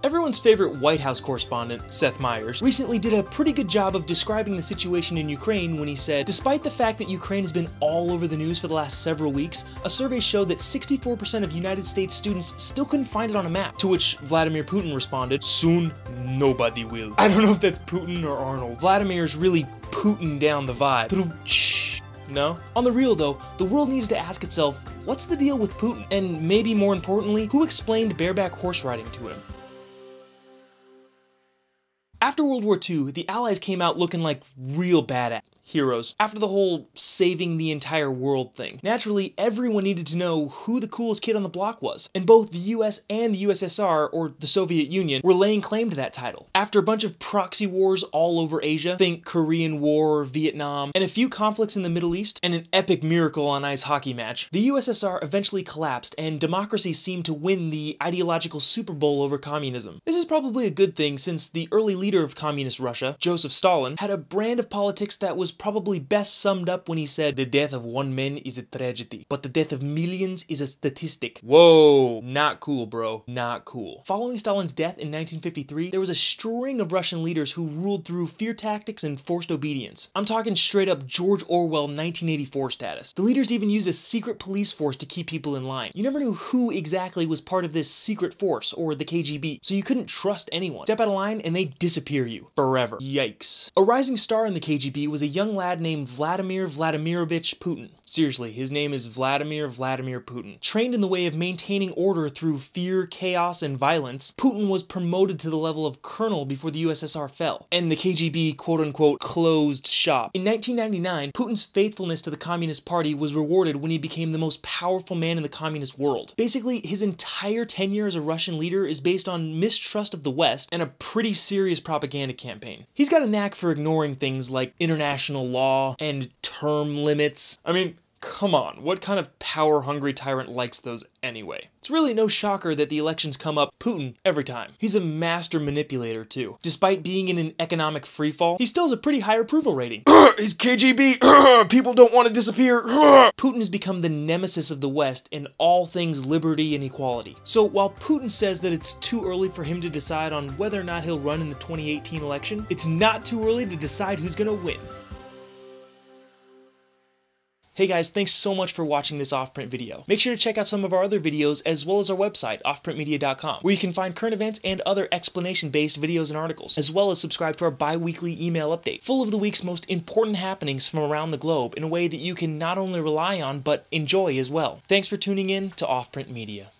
Everyone's favorite White House correspondent, Seth Meyers, recently did a pretty good job of describing the situation in Ukraine when he said, despite the fact that Ukraine has been all over the news for the last several weeks, a survey showed that 64% of United States students still couldn't find it on a map, to which Vladimir Putin responded, soon nobody will. I don't know if that's Putin or Arnold. Vladimir's really Putin down the vibe. No? On the real though, the world needs to ask itself, what's the deal with Putin? And maybe more importantly, who explained bareback horse riding to him? After World War II, the Allies came out looking like real badass heroes after the whole saving the entire world thing. Naturally, everyone needed to know who the coolest kid on the block was, and both the US and the USSR, or the Soviet Union, were laying claim to that title. After a bunch of proxy wars all over Asia, think Korean War, Vietnam, and a few conflicts in the Middle East, and an epic miracle on ice hockey match, the USSR eventually collapsed and democracy seemed to win the ideological Super Bowl over communism. This is probably a good thing since the early leader of communist Russia, Joseph Stalin, had a brand of politics that was probably best summed up when he said, the death of one man is a tragedy, but the death of millions is a statistic. Whoa, not cool, bro. Not cool. Following Stalin's death in 1953, there was a string of Russian leaders who ruled through fear tactics and forced obedience. I'm talking straight up George Orwell 1984 status. The leaders even used a secret police force to keep people in line. You never knew who exactly was part of this secret force, or the KGB, so you couldn't trust anyone. Step out of line and they disappear you. Forever. Yikes. A rising star in the KGB was a young lad named Vladimir Vladimirovich Putin. Seriously, his name is Vladimir Putin. Trained in the way of maintaining order through fear, chaos, and violence, Putin was promoted to the level of colonel before the USSR fell, and the KGB quote-unquote closed shop. In 1999, Putin's faithfulness to the Communist Party was rewarded when he became the most powerful man in the communist world. Basically, his entire tenure as a Russian leader is based on mistrust of the West and a pretty serious propaganda campaign. He's got a knack for ignoring things like international law and term limits. I mean, come on, what kind of power-hungry tyrant likes those anyway? It's really no shocker that the elections come up Putin every time. He's a master manipulator too. Despite being in an economic freefall, he still has a pretty high approval rating. He's KGB, people don't want to disappear. Putin has become the nemesis of the West in all things liberty and equality. So while Putin says that it's too early for him to decide on whether or not he'll run in the 2018 election, it's not too early to decide who's gonna win. Hey guys, thanks so much for watching this off-print video. Make sure to check out some of our other videos as well as our website, offprintmedia.com, where you can find current events and other explanation-based videos and articles, as well as subscribe to our bi-weekly email update, full of the week's most important happenings from around the globe in a way that you can not only rely on, but enjoy as well. Thanks for tuning in to Off-Print Media.